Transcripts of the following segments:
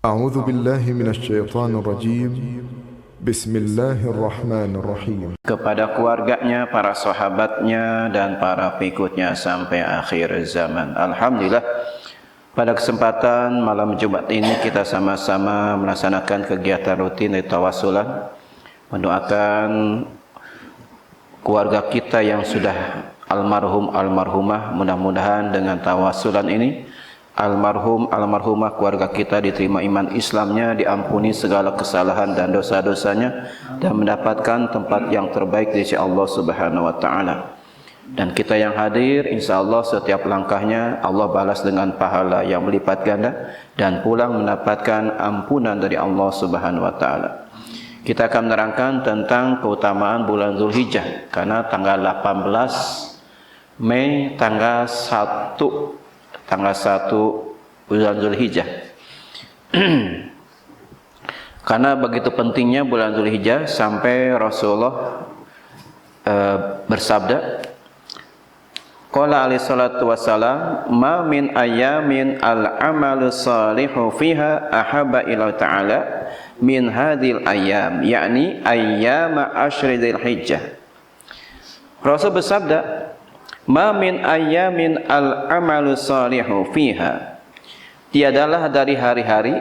أعوذ بالله من الشيطان الرجيم بسم الله الرحمن الرحيم. Kepada keluarganya, para sahabatnya, dan para pengikutnya sampai akhir zaman. Alhamdulillah, pada kesempatan malam Jumat ini kita sama-sama melaksanakan kegiatan rutin dari tawasulan, mendoakan keluarga kita yang sudah almarhum almarhumah. Mudah-mudahan dengan tawasulan ini almarhum almarhumah keluarga kita diterima iman Islamnya, diampuni segala kesalahan dan dosa-dosanya, dan mendapatkan tempat yang terbaik di sisi Allah Subhanahu wa taala. Dan kita yang hadir, insyaallah setiap langkahnya Allah balas dengan pahala yang melipat ganda dan pulang mendapatkan ampunan dari Allah Subhanahu wa taala. Kita akan menerangkan tentang keutamaan bulan Zulhijjah, karena tanggal 18 Mei tanggal 1 bulan Zulhijjah. Karena begitu pentingnya bulan Zulhijjah sampai Rasulullah bersabda, qala alaihi salatu wassalam, ma min ayamin al-amalu salihu fiha ahabba ila ta'ala min hadhil ayam, yakni ayyama ashri dzulhijjah. Rasul bersabda, ma min ayamin al-amalu salihu fiha, tiadalah dari hari-hari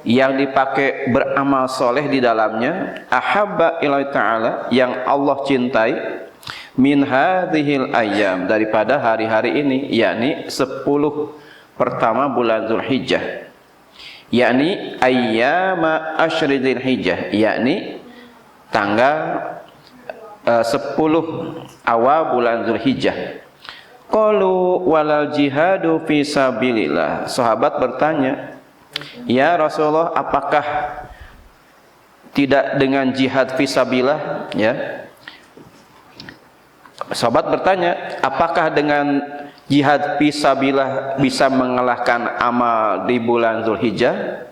yang dipakai beramal soleh di dalamnya, ahabba ila ta'ala, yang Allah cintai, min hadhil ayam, daripada hari-hari ini, yakni 10 pertama bulan Zulhijjah, yakni ayyama ashri dzulhijjah, yakni tanggal 10 awal bulan Zulhijjah. Qalu walal jihadu fi sabilillah. Sahabat bertanya, ya Rasulullah, apakah tidak dengan jihad fi sabilillah? Ya. Sahabat bertanya, apakah dengan jihad fi sabilillah bisa mengalahkan amal di bulan Zulhijjah?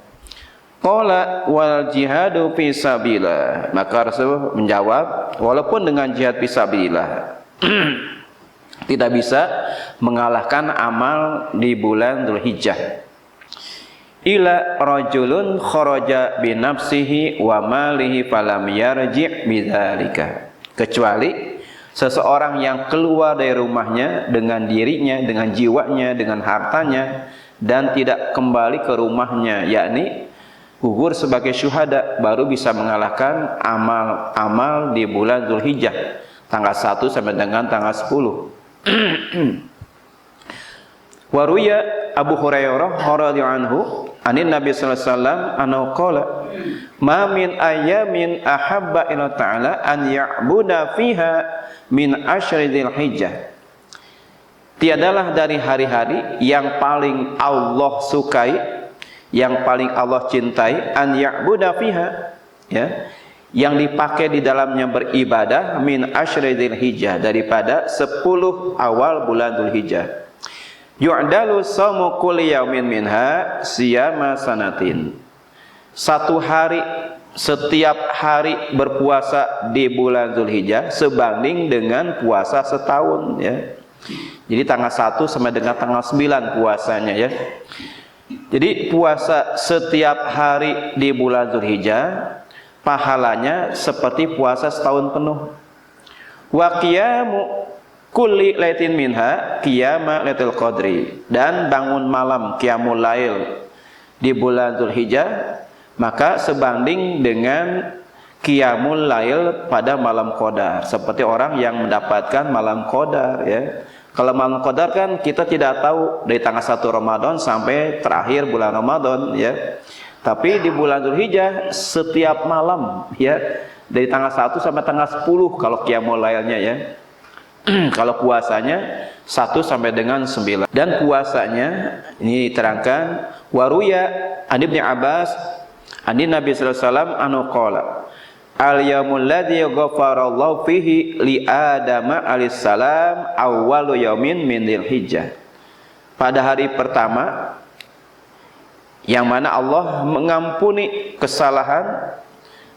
Qala wal jihadu fi sabilillah. Maka Rasul menjawab, walaupun dengan jihad fi sabilillah tidak bisa mengalahkan amal di bulan Dzulhijjah. Ila rajulun kharaja bi nafsihi wa malihi falam yarji' bidzalika. Kecuali seseorang yang keluar dari rumahnya dengan dirinya, dengan jiwanya, dengan hartanya, dan tidak kembali ke rumahnya, yakni gugur sebagai syuhada, baru bisa mengalahkan amal-amal di bulan Zulhijjah tanggal 1 sampai dengan tanggal 10. Waruya Abu Hurairah radhiyallahu anhu anin Nabi sallallahu alaihi wasallam annahu qala, ma min ayamin ahabba ila ta'ala an ya'buda fiha min asyri dzulhijjah. Tiadalah dari hari-hari yang paling Allah sukai, yang paling Allah cintai, an ya'buda fiha, ya, yang dipakai di dalamnya beribadah, min asyri dzulhijjah, daripada 10 awal bulan Dzulhijjah. Yu'dalu shaumu kulli yaumin minha siyama sanatin. Satu hari, setiap hari berpuasa di bulan Dzulhijjah sebanding dengan puasa setahun, ya. Jadi tanggal 1 sampai dengan tanggal 9 puasanya, ya. Jadi puasa setiap hari di bulan Dzulhijjah pahalanya seperti puasa setahun penuh. Wa qiyamu kulli lailatin minha qiyama lailatul qadri, dan bangun malam qiyamul lail di bulan Dzulhijjah maka sebanding dengan qiyamul lail pada malam qadar, seperti orang yang mendapatkan malam qadar, ya. Kalau malam qadar kan kita tidak tahu dari tanggal 1 Ramadan sampai terakhir bulan Ramadan, ya. Tapi di bulan Dzulhijjah setiap malam, ya, dari tanggal 1 sampai tanggal 10 kalau qiyamul lailnya, ya. Kalau puasanya 1 sampai dengan 9. Dan puasanya ini diterangkan, waruya an Ibnu Abbas ani Nabi sallallahu alaihi wasallam anu qala, al-yaumul ladzi ghafarallahu fihi li Adama alaihissalam awwalu yaumin min Dzulhijjah. Pada hari pertama yang mana Allah mengampuni kesalahan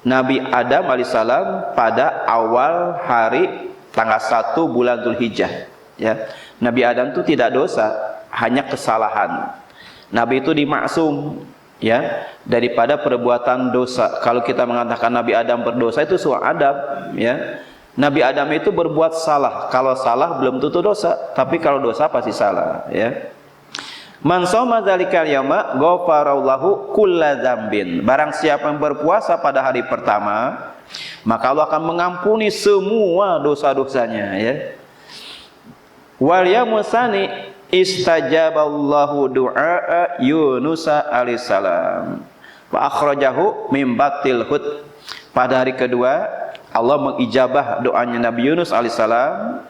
Nabi Adam alaihissalam pada awal hari tanggal 1 bulan Dzulhijjah, ya. Nabi Adam itu tidak dosa, hanya kesalahan. Nabi itu dimaksum, ya daripada perbuatan dosa. Kalau kita mengatakan Nabi Adam berdosa, itu su'ul adab, ya. Nabi Adam itu berbuat salah. Kalau salah belum tentu dosa, tapi kalau dosa pasti salah, ya. Man shoma dzalikal yauma ghafarallahu kulla dzambin. Barang siapa yang berpuasa pada hari pertama, maka Allah akan mengampuni semua dosa-dosanya, ya. Wal yaumul tsani istajaballahu du'a Yunus alaihissalam wa akhrajahu min batil hud. Pada hari kedua Allah mengijabah doanya Nabi Yunus alaihissalam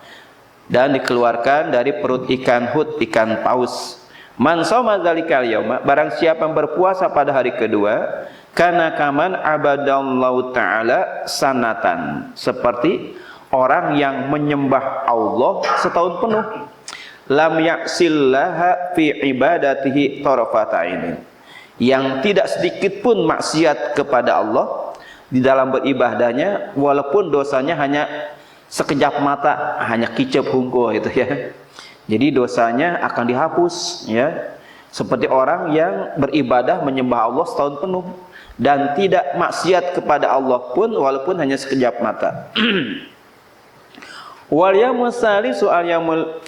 dan dikeluarkan dari perut ikan hud, ikan paus. Man shoma dzalikal yauma, barang siapa yang berpuasa pada hari kedua, kana kaman abadallahu ta'ala sanatan, seperti orang yang menyembah Allah setahun penuh. Lam ya'sillaha fi ibadatihi tarafata ainin, yang tidak sedikit pun maksiat kepada Allah di dalam beribadahnya, walaupun dosanya hanya sekejap mata, hanya kicep hungkul itu, ya. Jadi dosanya akan dihapus, ya. Seperti orang yang beribadah menyembah Allah setahun penuh dan tidak maksiat kepada Allah pun walaupun hanya sekejap mata. Wal yaumul salisu al yaumul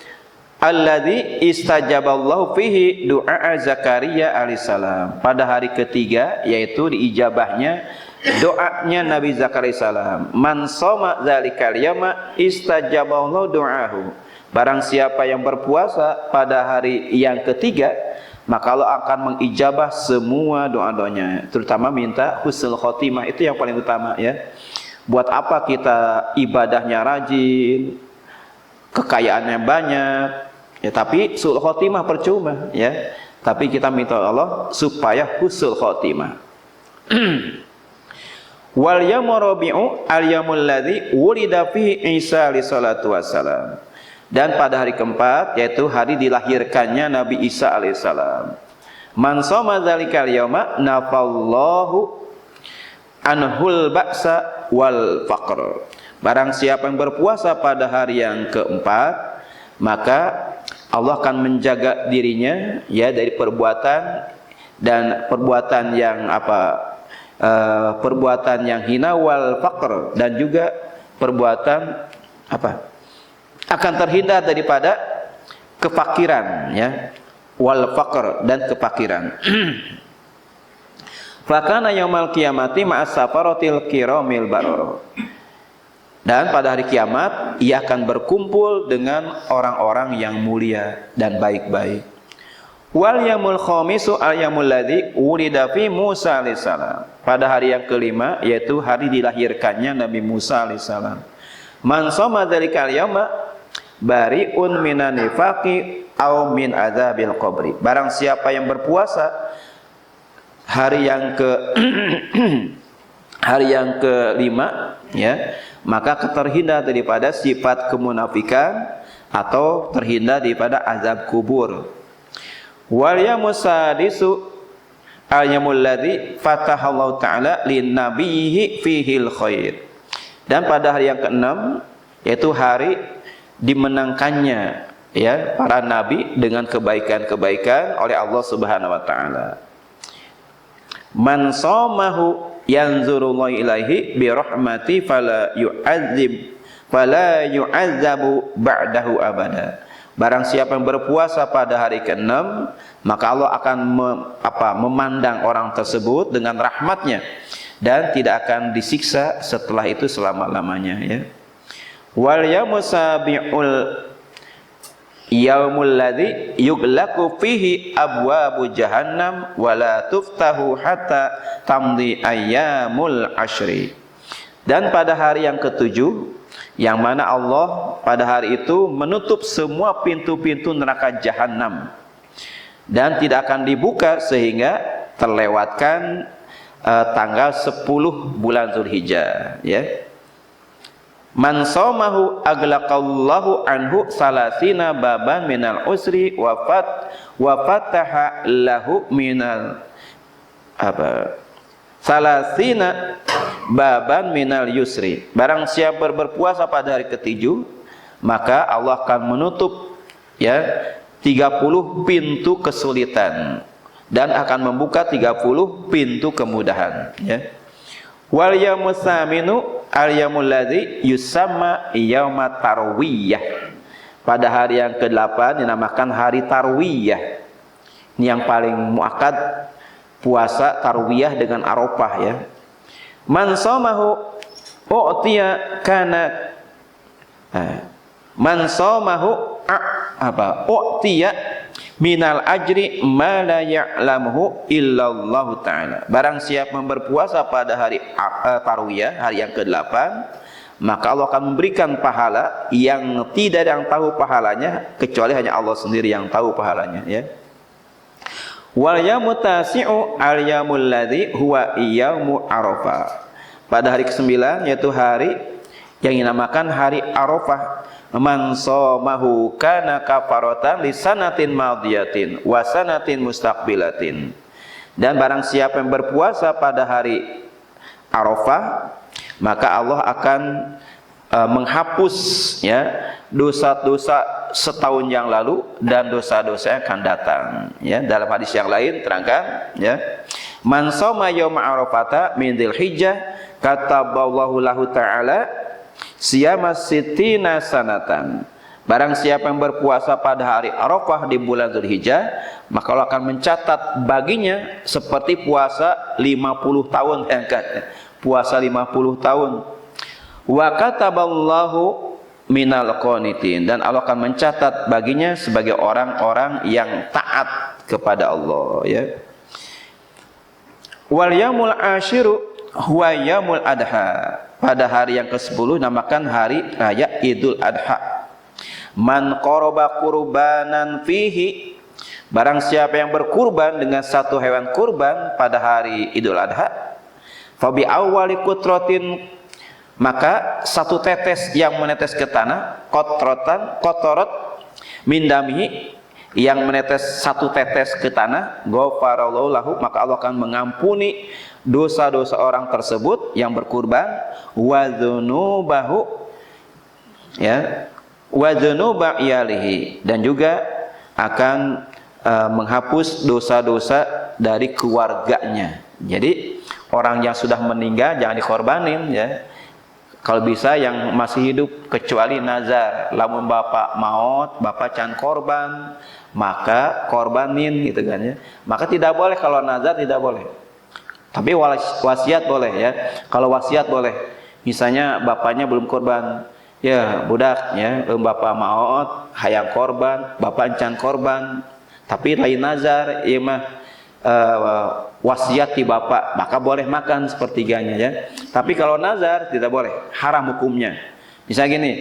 alladzi istajaballahu fihi du'a Zakaria alaihissalam. Pada hari ketiga, yaitu diijabahnya doanya Nabi Zakaria alaihissalam. Man shoma dzalikal yauma istajaballahu du'ahu. Barang siapa yang berpuasa pada hari yang ketiga, maka Allah akan mengijabah semua doa-doanya, terutama minta husnul khotimah. Itu yang paling utama, ya. Buat apa kita ibadahnya rajin, kekayaannya banyak, ya, tapi husnul khotimah percuma, ya. Tapi kita minta Allah supaya husnul khotimah. Wal yaumur rabi'u al yaumul ladzi wulida fihi Isa alaihi salatu wassalam. Dan pada hari keempat, yaitu hari dilahirkannya Nabi Isa alaihissalam. Man shoma dzalikal yauma nafallahu anhul ba'sa wal faqr. Barang siapa yang berpuasa pada hari yang keempat, maka Allah akan menjaga dirinya, ya, dari perbuatan dan perbuatan yang perbuatan yang hina, wal faqr, dan juga perbuatan akan terhindar daripada kefakiran, ya, wal faqr, dan kefakiran. Fakana yaumal qiyamati ma'as safaratil kiramil baror. Dan pada hari kiamat ia akan berkumpul dengan orang-orang yang mulia dan baik-baik. Wal yaumul khamisu al yaumul ladzi wulida fi Musa alaihissalam. Pada hari yang kelima, yaitu hari dilahirkannya Nabi Musa alaihissalam. Man shoma dzalikal yauma bari'un minan nifaqi aw min adzabil qabri. Barang siapa yang berpuasa hari yang kelima, ya, maka terhindar daripada sifat kemunafikan atau terhindar daripada azab kubur. Wal yaumus sadisu al yaumul ladzi fatahallahu ta'ala lin nabiyhi fihil khair. Dan pada hari yang keenam, yaitu hari dimenangkannya, ya, para nabi dengan kebaikan-kebaikan oleh Allah Subhanahu wa taala. Man shamahu yanzurullahu ilaihi bi rahmati fala yu'azzabu ba'dahu abada. Barang siapa yang berpuasa pada hari ke-6, maka Allah akan memandang orang tersebut dengan rahmatnya dan tidak akan disiksa setelah itu selama-lamanya, ya. Wal yaumus sabi'ul yaumul ladzi yughlaqu fihi abwabu jahannam wa la tuftahu hatta tamdi ayyamul ashri. Dan pada hari yang ketujuh, yang mana Allah pada hari itu menutup semua pintu-pintu neraka jahanam dan tidak akan dibuka sehingga terlewatkan tanggal 10 bulan Zulhijjah, ya. Man shamahu aglaqallahu anhu salasina baban minal usri wa fataha lahu minal salasina baban minal yusri. Barang siapa berpuasa pada hari ketujuh, maka Allah akan menutup, ya, 30 pintu kesulitan. dan akan membuka 30 pintu kemudahan, ya. Wal yaumut tsaminu al yaumul ladzi yusamma yaumat tarwiyah. Pada hari yang ke-8 dinamakan hari tarwiyah. Ini yang paling muakkad, puasa tarwiyah dengan Arafah, ya. Man shamahu u'tiya kana man shamahu u'tiya minal ajri ma la ya'lamuhu illallahu ta'ala. Barang siapa berpuasa pada hari tarwiyah, hari yang ke-8, maka Allah akan memberikan pahala yang tidak ada yang tahu pahalanya kecuali hanya Allah sendiri yang tahu pahalanya, ya. Wal yaumut tasi'u al yaumul ladzi huwa yaumu Arafah. Pada hari ke-9 yaitu hari yang dinamakan hari Arafah. Man shamahu kana kafaratan li sanatin madiyatin wa sanatin mustaqbilatin. Dan barang siapa yang berpuasa pada hari Arafah, maka Allah akan menghapus, ya, dosa-dosa setahun yang lalu dan dosa-dosa yang akan datang, ya. Dalam hadis yang lain terangkan, ya, man shoma yauma arafata min dzilhijjah kataballahu lahu ta'ala siyama sittina sanatan. Barang siapa yang berpuasa pada hari Arafah di bulan Dzulhijjah, maka Allah akan mencatat baginya seperti puasa 50 tahun, puasa 50 tahun. Wa kataballahu minal qanitin, dan Allah akan mencatat baginya sebagai orang-orang yang taat kepada Allah, ya. Wal yaumul ashiru huwa yaumul adha. Pada hari yang ke-10 namakan hari raya Idul Adha. Man qoroba kurbanan fihi, barang siapa yang berkurban dengan satu hewan kurban pada hari Idul Adha, fabi awwali kutratin, maka satu tetes yang menetes ke tanah, kotorot mindamihi, yang menetes satu tetes ke tanah, ghafarallahu lahu, maka Allah akan mengampuni dosa-dosa orang tersebut yang berkurban, wa dzunubahu, ya, wa dzunuba iyalihi, dan juga akan menghapus dosa-dosa dari keluarganya. Jadi orang yang sudah meninggal jangan dikorbanin, ya. Kalau bisa yang masih hidup, kecuali nazar. Lamun bapak maut, bapak can korban, maka korbanin, gitu kan, ya. Maka tidak boleh kalau nazar, tidak boleh. Tapi wasiat boleh, ya. Kalau wasiat boleh. Misalnya bapaknya belum korban, ya budak, ya, bapak maut hayang korban, bapak can korban, tapi lain nazar, iya mah wasiat di bapak, maka boleh makan sepertiganya, ya. Tapi kalau nazar tidak boleh, haram hukumnya. Misalnya gini,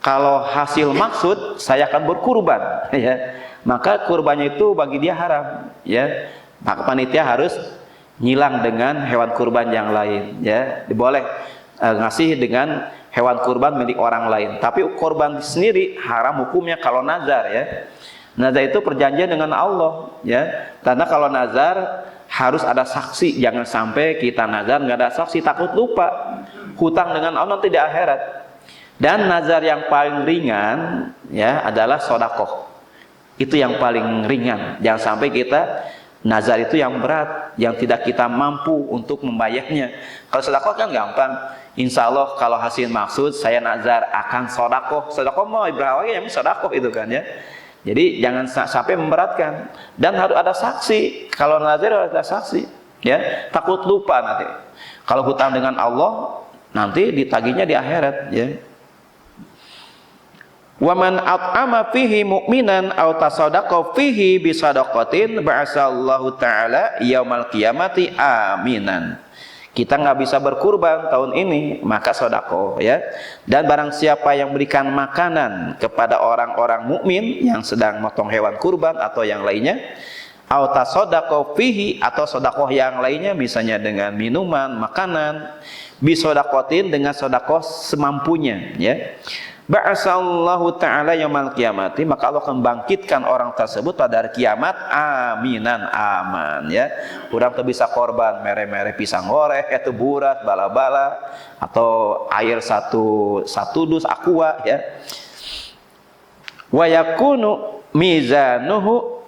kalau hasil maksud saya akan berkurban, ya, maka kurbannya itu bagi dia haram, ya. Maka panitia harus nyilang dengan hewan kurban yang lain, ya. Boleh ngasih dengan hewan kurban milik orang lain, tapi kurban sendiri haram hukumnya kalau nazar, ya. Nazar itu perjanjian dengan Allah, ya. Karena kalau nazar harus ada saksi, jangan sampai kita nazar nggak ada saksi, takut lupa hutang dengan Allah nanti di akhirat. Dan nazar yang paling ringan, ya, adalah sedekah. Itu yang paling ringan. Jangan sampai kita nazar itu yang berat, yang tidak kita mampu untuk membayarnya. Kalau sedekah kan gampang. Insya Allah kalau hasil maksud saya nazar akan sedekah. Sedekah mau berapa yang sedekah itu kan, ya. Jadi jangan sampai memberatkan, dan harus ada saksi. Kalau nazar harus ada saksi, ya. Takut lupa nanti. Kalau hutang dengan Allah nanti ditagihnya di akhirat, ya. Wa man at'ama fihi mu'minan aw tasaddaqa fihi bi shadaqatin ba'asallahu ta'ala yaumal qiyamati aminan. Kita nggak bisa berkurban tahun ini, maka sedekah, ya. Dan barang siapa yang berikan makanan kepada orang-orang mukmin yang sedang motong hewan kurban atau yang lainnya, au tasaddaqa fihi, atau sedekah yang lainnya, misalnya dengan minuman, makanan, bi shadaqatin, dengan sedekah semampunya, ya. Ba'asallahu ta'ala yaumal qiyamati, maka Allah akan bangkitkan orang tersebut pada hari kiamat aminan, aman, ya. Kurang tuh bisa korban mere-mere pisang goreng, itu burat, bala-bala, atau air satu dus aqua, ya. Wa yakunu mizanuhu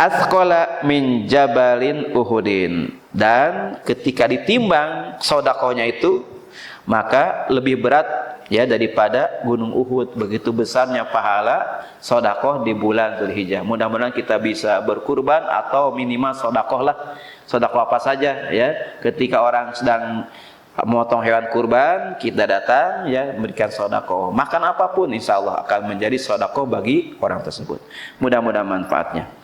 athqala min jabalin Uhudin, dan ketika ditimbang sedekahnya itu maka lebih berat ya daripada gunung Uhud. Begitu besarnya pahala sedekah di bulan Dzulhijjah. Mudah-mudahan kita bisa berkurban atau minimal sedekah lah. Sedekah apa saja ya. Ketika orang sedang memotong hewan kurban, kita datang ya memberikan sedekah. Makan apapun insya Allah akan menjadi sedekah bagi orang tersebut. Mudah-mudahan manfaatnya.